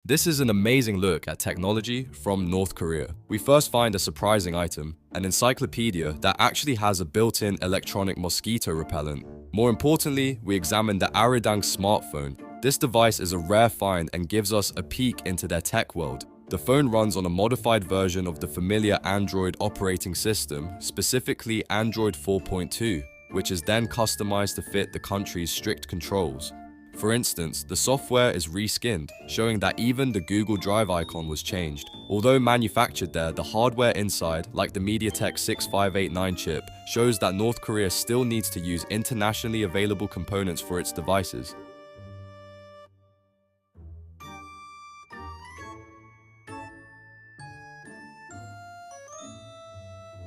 This is an amazing look at technology from North Korea. We first find a surprising item, an encyclopedia that actually has a built-in electronic mosquito repellent. More importantly, we examine the Arirang smartphone. This device is a rare find and gives us a peek into their tech world. The phone runs on a modified version of the familiar Android operating system, specifically Android 4.2, which is then customized to fit the country's strict controls. For instance, the software is reskinned, showing that even the Google Drive icon was changed. Although manufactured there, the hardware inside, like the MediaTek 6589 chip, shows that North Korea still needs to use internationally available components for its devices.